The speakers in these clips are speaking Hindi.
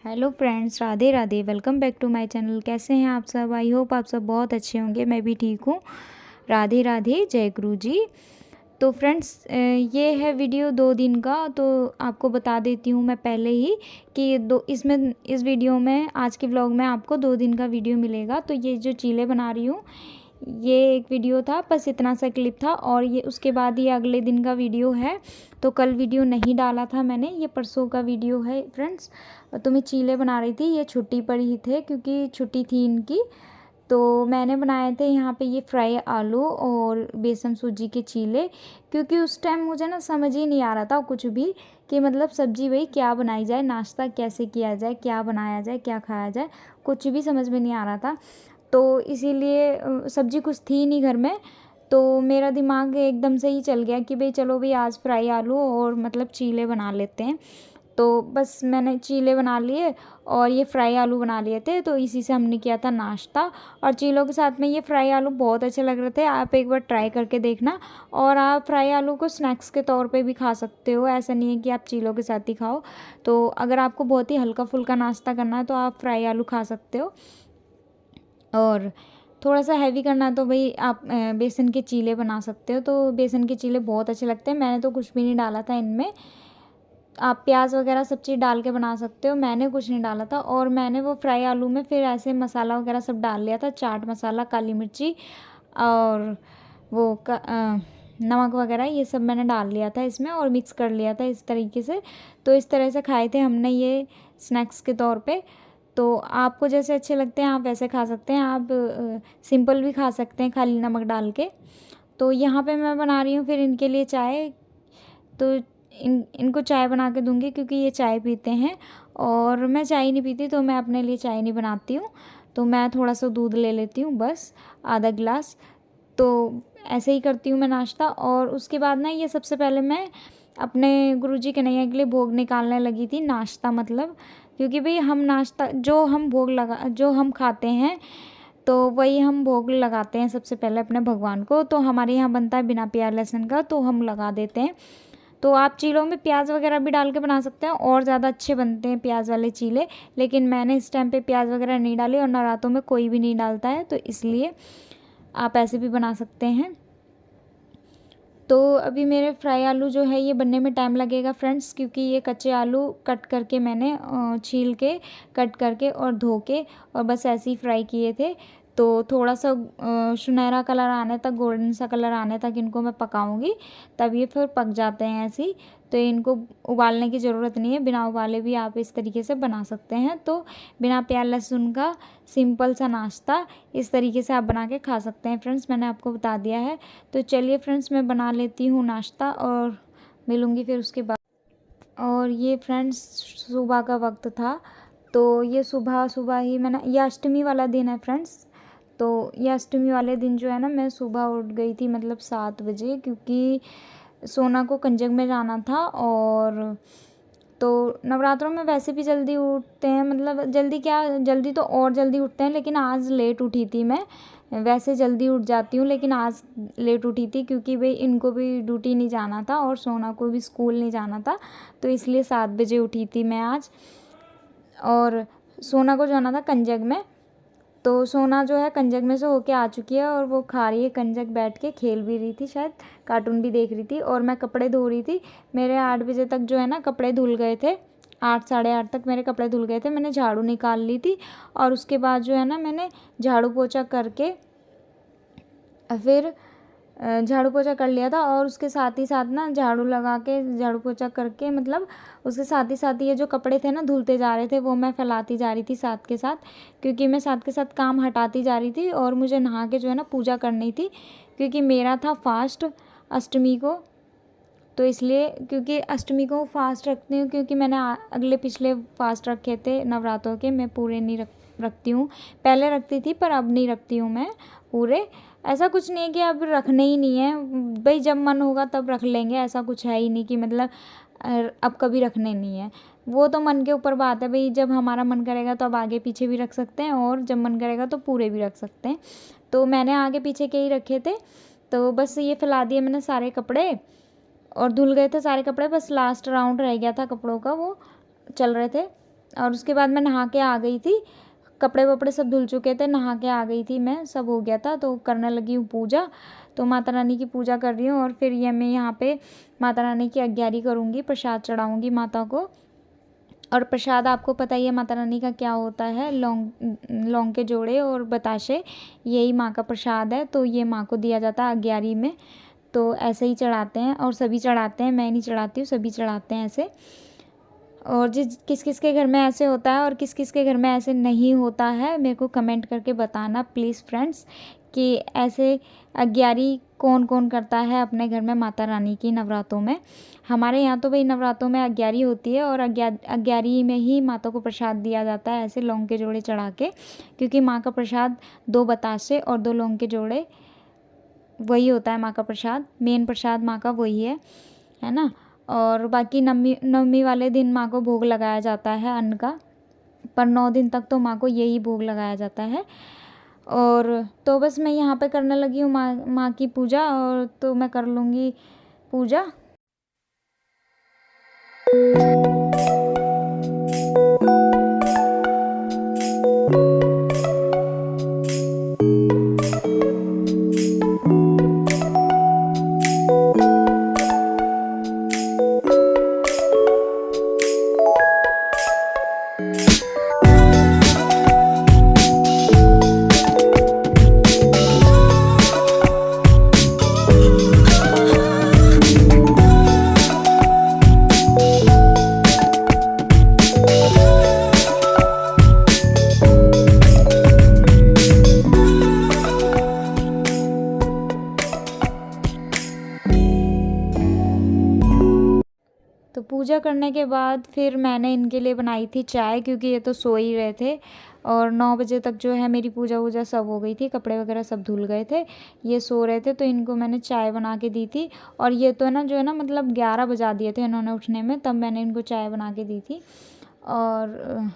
Hello friends, Radhe Radhe. Welcome back to my channel. कैसे हैं आप सब? आई होप आप सब बहुत अच्छे होंगे। मैं भी ठीक हूँ। राधे राधे, जय गुरु जी। तो फ्रेंड्स, ये है वीडियो 2 दिन का। तो आपको बता देती हूँ मैं पहले ही कि इस वीडियो में, आज के व्लॉग में आपको 2 दिन का वीडियो मिलेगा। तो ये जो चीले बना रही हूँ, ये एक वीडियो था, बस इतना सा क्लिप था। और ये उसके बाद ये अगले दिन का वीडियो है। तो कल वीडियो नहीं डाला था मैंने, ये परसों का वीडियो है फ्रेंड्स। तो मैं चीले बना रही थी, ये छुट्टी पर ही थे क्योंकि छुट्टी थी इनकी। तो मैंने बनाए थे यहाँ पे ये फ्राई आलू और बेसन सूजी के चीले, क्योंकि उस टाइम मुझे ना समझ ही नहीं आ रहा था कुछ भी कि मतलब सब्जी वही क्या बनाई जाए, नाश्ता कैसे किया जाए, क्या बनाया जाए, क्या खाया जाए, कुछ भी समझ में नहीं आ रहा था। तो इसीलिए सब्जी कुछ थी नहीं घर में। तो मेरा दिमाग एकदम से ही चल गया कि भाई चलो भाई आज फ्राई आलू और मतलब चीले बना लेते हैं। तो बस मैंने चीले बना लिए और ये फ्राई आलू बना लिए थे। तो इसी से हमने किया था नाश्ता। और चीलों के साथ में ये फ्राई आलू बहुत अच्छे लग रहे थे। आप एक बार ट्राई करके देखना। और आप फ्राई आलू को स्नैक्स के तौर पे भी खा सकते हो, ऐसा नहीं है कि आप चीलों के साथ ही खाओ। तो अगर आपको बहुत ही हल्का फुल्का नाश्ता करना है तो आप फ्राई आलू खा सकते हो। और थोड़ा सा हैवी करना है तो भाई आप बेसन के चीले बना सकते हो। तो बेसन के चीले बहुत अच्छे लगते हैं। मैंने तो कुछ भी नहीं डाला था इनमें। आप प्याज वगैरह सब चीज़ डाल के बना सकते हो, मैंने कुछ नहीं डाला था। और मैंने वो फ्राई आलू में फिर ऐसे मसाला वगैरह सब डाल लिया था, चाट मसाला, काली मिर्ची और नमक वगैरह, ये सब मैंने डाल लिया था इसमें और मिक्स कर लिया था इस तरीके से। तो इस तरह से खाए थे हमने ये स्नैक्स के तौर पे। तो आपको जैसे अच्छे लगते हैं आप वैसे खा सकते हैं। आप सिंपल भी खा सकते हैं खाली नमक डाल के। तो यहाँ पे मैं बना रही हूँ फिर इनके लिए चाय। तो इनको चाय बना के दूँगी क्योंकि ये चाय पीते हैं और मैं चाय नहीं पीती, तो मैं अपने लिए चाय नहीं बनाती हूँ। तो मैं थोड़ा सा दूध ले लेती हूँ, बस आधा गिलास। तो ऐसे ही करती हूँ मैं नाश्ता। और उसके बाद ना ये सबसे पहले मैं अपने गुरुजी कन्हैया के लिए भोग निकालने लगी थी, नाश्ता मतलब। क्योंकि भाई हम नाश्ता जो हम खाते हैं तो वही हम भोग लगाते हैं सबसे पहले अपने भगवान को। तो हमारे यहाँ बनता है बिना प्याज लहसुन का, तो हम लगा देते हैं। तो आप चीलों में प्याज वगैरह भी डाल के बना सकते हैं और ज़्यादा अच्छे बनते हैं प्याज वाले चीले। लेकिन मैंने इस टाइम पे प्याज वगैरह नहीं डाली और नवरातों में कोई भी नहीं डालता है, तो इसलिए आप ऐसे भी बना सकते हैं। तो अभी मेरे फ्राई आलू जो है ये बनने में टाइम लगेगा फ्रेंड्स, क्योंकि ये कच्चे आलू कट करके मैंने छील के, कट करके और धो के और बस ऐसे ही फ्राई किए थे। तो थोड़ा सा सुनहरा कलर आने तक, गोल्डन सा कलर आने तक इनको मैं पकाऊंगी, तब ये फिर पक जाते हैं ऐसे ही। तो इनको उबालने की ज़रूरत नहीं है, बिना उबाले भी आप इस तरीके से बना सकते हैं। तो बिना प्याज लहसुन का सिंपल सा नाश्ता इस तरीके से आप बना के खा सकते हैं फ्रेंड्स, मैंने आपको बता दिया है। तो चलिए फ्रेंड्स, मैं बना लेती हूँ नाश्ता और मिलूँगी फिर उसके बाद। और ये फ्रेंड्स सुबह का वक्त था। तो ये सुबह सुबह ही मैंने, ये अष्टमी वाला दिन है फ्रेंड्स। तो ये अष्टमी वाले दिन जो है ना, मैं सुबह उठ गई थी मतलब 7 बजे, क्योंकि सोना को कंजक में जाना था। और तो नवरात्रों में वैसे भी जल्दी उठते हैं, मतलब जल्दी क्या, जल्दी तो और जल्दी उठते हैं, लेकिन आज लेट उठी थी मैं। वैसे जल्दी उठ जाती हूँ लेकिन आज लेट उठी थी क्योंकि भाई इनको भी ड्यूटी नहीं जाना था और सोना को भी स्कूल नहीं जाना था। तो इसलिए 7 बजे उठी थी मैं आज। और सोना को जाना था कंजक में। तो सोना जो है कंजक में से होके आ चुकी है और वो खा रही है कंजक, बैठ के खेल भी रही थी, शायद कार्टून भी देख रही थी। और मैं कपड़े धो रही थी। मेरे 8 बजे तक जो है ना कपड़े धुल गए थे, 8 साढ़े 8 तक मेरे कपड़े धुल गए थे। मैंने झाड़ू निकाल ली थी और उसके बाद जो है ना मैंने झाड़ू पोछा करके फिर झाड़ू पोछा कर लिया था। और उसके साथ ही साथ ना झाड़ू लगा के, झाड़ू पोछा करके मतलब उसके साथ ही ये जो कपड़े थे ना धुलते जा रहे थे, वो मैं फैलाती जा रही थी साथ के साथ, क्योंकि मैं साथ के साथ काम हटाती जा रही थी। और मुझे नहा के जो है ना पूजा करनी थी, क्योंकि मेरा था फास्ट अष्टमी को। तो इसलिए, क्योंकि अष्टमी को फास्ट रखती हूँ, क्योंकि मैंने अगले पिछले फास्ट रखे थे नवरात्रों के, मैं पूरे नहीं रखती हूँ। पहले रखती थी पर अब नहीं रखती हूँ मैं पूरे। ऐसा कुछ नहीं है कि अब रखने ही नहीं है भाई, जब मन होगा तब रख लेंगे, ऐसा कुछ है ही नहीं कि मतलब अब कभी रखने नहीं है। वो तो मन के ऊपर बात है भाई, जब हमारा मन करेगा तो अब आगे पीछे भी रख सकते हैं और जब मन करेगा तो पूरे भी रख सकते हैं। तो मैंने आगे पीछे के ही रखे थे। तो बस ये फैला दिए मैंने सारे कपड़े और धुल गए थे सारे कपड़े, बस लास्ट राउंड रह गया था कपड़ों का, वो चल रहे थे। और उसके बाद मैं नहा के आ गई थी, कपड़े वपड़े सब धुल चुके थे, नहा के आ गई थी मैं, सब हो गया था। तो करने लगी हूँ पूजा। तो माता रानी की पूजा कर रही हूँ और फिर ये मैं यहाँ पे माता रानी की अग्यारी करूँगी, प्रसाद चढ़ाऊँगी माता को। और प्रसाद आपको पता ही है माता रानी का क्या होता है, लौंग के जोड़े और बताशे, यही माँ का प्रसाद है। तो ये माँ को दिया जाता है अग्यारी में। तो ऐसे ही चढ़ाते हैं और सभी चढ़ाते हैं, मैं नहीं चढ़ाती हूँ, सभी चढ़ाते हैं ऐसे। और जिस किस किस के घर में ऐसे होता है और किस किस के घर में ऐसे नहीं होता है, मेरे को कमेंट करके बताना प्लीज़ फ्रेंड्स, कि ऐसे अग्यारी कौन कौन करता है अपने घर में माता रानी की नवरात्रों में। हमारे यहाँ तो भाई नवरात्रों में अग्यारी होती है और अग्यारी में ही माता को प्रसाद दिया जाता है, ऐसे लौंग के जोड़े चढ़ा के, क्योंकि माँ का प्रसाद 2 बतासे और 2 लौंग के जोड़े, वही होता है माँ का प्रसाद, मेन प्रसाद माँ का वही है ना। और बाकी नवमी वाले दिन माँ को भोग लगाया जाता है अन्न का, पर 9 दिन तक तो माँ को यही भोग लगाया जाता है। और तो बस मैं यहाँ पे करने लगी हूँ माँ की पूजा, और तो मैं कर लूँगी पूजा। तो पूजा करने के बाद फिर मैंने इनके लिए बनाई थी चाय, क्योंकि ये तो सो ही रहे थे। और 9 बजे तक जो है मेरी पूजा वूजा सब हो गई थी, कपड़े वगैरह सब धुल गए थे, ये सो रहे थे। तो इनको मैंने चाय बना के दी थी। और ये तो ना जो है ना, मतलब 11 बजा दिए थे इन्होंने उठने में, तब मैंने इनको चाय बना के दी थी। और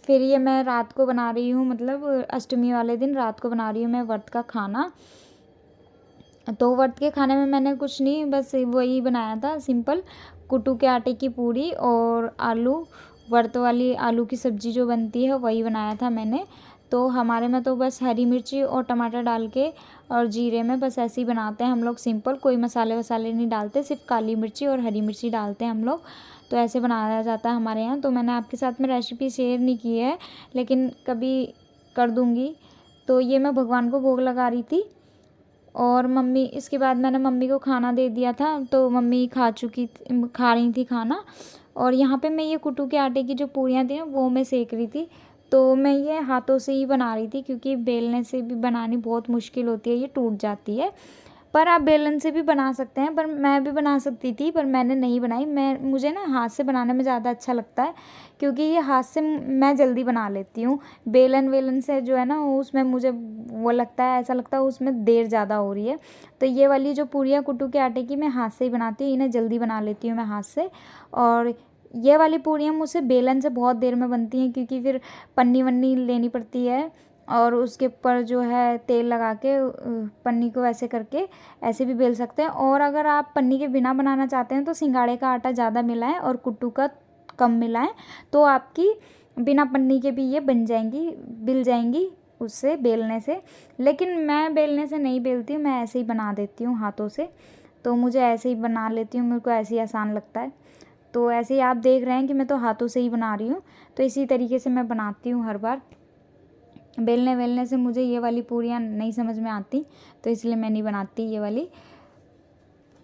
फिर ये मैं रात को बना रही हूँ, मतलब अष्टमी वाले दिन रात को बना रही हूँ मैं व्रत का खाना। तो व्रत के खाने में मैंने कुछ नहीं, बस वही बनाया था सिंपल, कुट्टू के आटे की पूरी और आलू, व्रत वाली आलू की सब्ज़ी जो बनती है वही बनाया था मैंने। तो हमारे में तो बस हरी मिर्ची और टमाटर डाल के और जीरे में बस ऐसे ही बनाते हैं हम लोग सिंपल, कोई मसाले वसाले नहीं डालते, सिर्फ काली मिर्ची और हरी मिर्ची डालते हैं हम लोग। तो ऐसे बनाया जाता है हमारे यहाँ। तो मैंने आपके साथ में रेसिपी शेयर नहीं की है, लेकिन कभी कर दूँगी। तो ये मैं भगवान को भोग लगा रही थी। और मम्मी, इसके बाद मैंने मम्मी को खाना दे दिया था, तो मम्मी खा रही थी खाना। और यहाँ पे मैं ये कुट्टू के आटे की जो पूरियाँ थी ना, वो मैं सेक रही थी। तो मैं ये हाथों से ही बना रही थी, क्योंकि बेलने से भी बनानी बहुत मुश्किल होती है, ये टूट जाती है। पर आप बेलन से भी बना सकते हैं, पर मैं भी बना सकती थी, पर मैंने नहीं बनाई। मुझे ना हाथ से बनाने में ज़्यादा अच्छा लगता है, क्योंकि ये हाथ से मैं जल्दी बना लेती हूँ। बेलन वेलन से जो है ना, उसमें मुझे वो लगता है, ऐसा लगता है उसमें देर ज़्यादा हो रही है। तो ये वाली जो पूरियाँ कुट्टू के आटे की मैं हाथ से ही बनाती हूँ, इन्हें जल्दी बना लेती हूँ मैं हाथ से। और ये वाली पूरियाँ मुझसे बेलन से बहुत देर में बनती हैं, क्योंकि फिर पन्नी वन्नी लेनी पड़ती है और उसके ऊपर जो है तेल लगा के पन्नी को ऐसे करके ऐसे भी बेल सकते हैं। और अगर आप पन्नी के बिना बनाना चाहते हैं तो सिंगाड़े का आटा ज़्यादा मिलाएं और कुट्टू का कम मिलाएं, तो आपकी बिना पन्नी के भी ये बन जाएंगी, बिल जाएंगी उससे बेलने से। लेकिन मैं बेलने से नहीं बेलती हूँ, मैं ऐसे ही बना देती हूँ हाथों से। तो मुझे ऐसे ही बना लेती हूँ, मेरे को ऐसे ही आसान लगता है। तो ऐसे ही आप देख रहे हैं कि मैं तो हाथों से ही बना रही हूँ, तो इसी तरीके से मैं बनाती हूँ हर बार। बेलने वेलने से मुझे ये वाली पूरियाँ नहीं समझ में आती, तो इसलिए मैं नहीं बनाती ये वाली।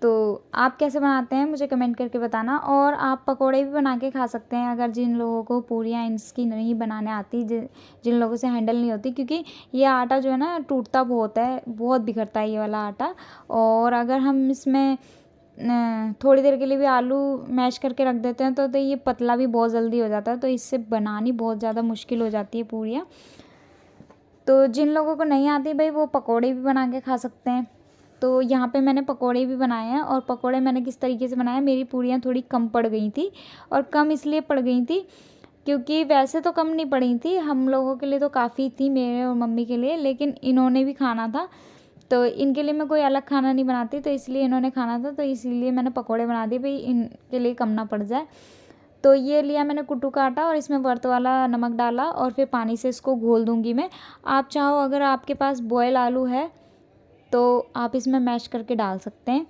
तो आप कैसे बनाते हैं मुझे कमेंट करके बताना। और आप पकोड़े भी बना के खा सकते हैं, अगर जिन लोगों को पूरियाँ इसकी नहीं बनाने आती, जिन लोगों से हैंडल नहीं होती, क्योंकि ये आटा जो है ना टूटता बहुत है, बहुत बिखरता है ये वाला आटा। और अगर हम इसमें थोड़ी देर के लिए भी आलू मैश करके रख देते हैं तो ये पतला भी बहुत जल्दी हो जाता है, तो इससे बनानी बहुत ज़्यादा मुश्किल हो जाती है पूरियाँ। तो जिन लोगों को नहीं आती भाई, वो पकोड़े भी बना के खा सकते हैं। तो यहाँ पे मैंने पकोड़े भी बनाए हैं। और पकोड़े मैंने किस तरीके से बनाए, मेरी पूरियाँ थोड़ी कम पड़ गई थी, और कम इसलिए पड़ गई थी क्योंकि वैसे तो कम नहीं पड़ी थी, हम लोगों के लिए तो काफ़ी थी, मेरे और मम्मी के लिए, लेकिन इन्होंने भी खाना था, तो इनके लिए मैं कोई अलग खाना नहीं बनाती, तो इसलिए इन्होंने खाना था, तो इसीलिए मैंने पकोड़े बना दिए भाई इनके लिए कम ना पड़ जाए। तो ये लिया मैंने कुट्टू का आटा और इसमें वर्त वाला नमक डाला और फिर पानी से इसको घोल दूँगी मैं। आप चाहो अगर आपके पास बॉयल आलू है तो आप इसमें मैश करके डाल सकते हैं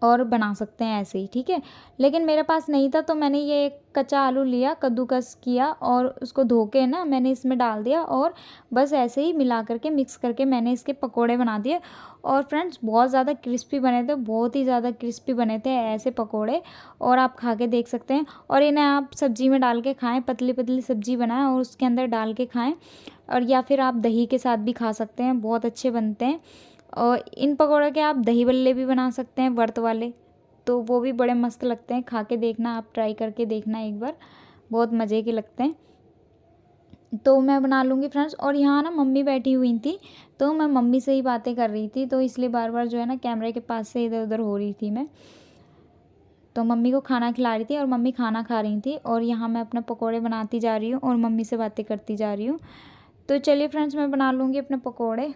और बना सकते हैं ऐसे ही, ठीक है। लेकिन मेरे पास नहीं था तो मैंने ये एक कच्चा आलू लिया, कद्दूकस किया और उसको धो के ना मैंने इसमें डाल दिया और बस ऐसे ही मिला करके मिक्स करके मैंने इसके पकोड़े बना दिए। और फ्रेंड्स बहुत ज़्यादा क्रिस्पी बने थे, बहुत ही ज़्यादा क्रिस्पी बने थे ऐसे पकोड़े, और आप खा के देख सकते हैं। और इन्हें आप सब्ज़ी में डाल के खाएँ, पतली पतली सब्ज़ी बनाएँ और उसके अंदर डाल के खाएँ, और या फिर आप दही के साथ भी खा सकते हैं, बहुत अच्छे बनते हैं। और इन पकौड़ों के आप दही बल्ले भी बना सकते हैं व्रत वाले, तो वो भी बड़े मस्त लगते हैं। खा के देखना, आप ट्राई करके देखना एक बार, बहुत मज़े के लगते हैं। तो मैं बना लूँगी फ्रेंड्स। और यहाँ ना मम्मी बैठी हुई थी तो मैं मम्मी से ही बातें कर रही थी, तो इसलिए बार बार जो है ना कैमरे के पास से इधर उधर हो रही थी मैं। तो मम्मी को खाना खिला रही थी और मम्मी खाना खा रही थी, और यहाँ मैं अपने पकोड़े बनाती जा रही हूँ और मम्मी से बातें करती जा रही हूँ। तो चलिए फ्रेंड्स, मैं बना लूँगी अपने पकोड़े।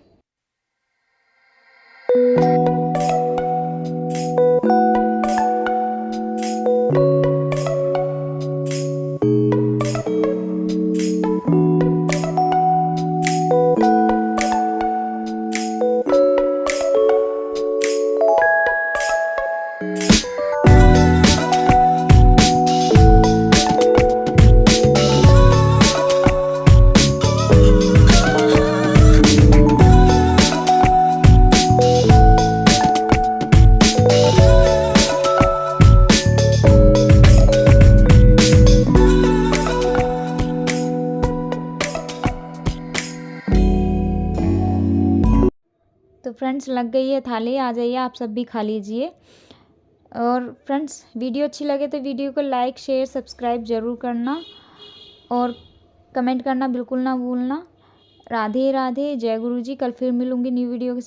तो फ्रेंड्स लग गई है थाली, आ जाइए आप सब भी खा लीजिए। और फ्रेंड्स वीडियो अच्छी लगे तो वीडियो को लाइक शेयर सब्सक्राइब ज़रूर करना और कमेंट करना बिल्कुल ना भूलना। राधे राधे, जय गुरु जी। कल फिर मिलूँगी न्यू वीडियो के साथ।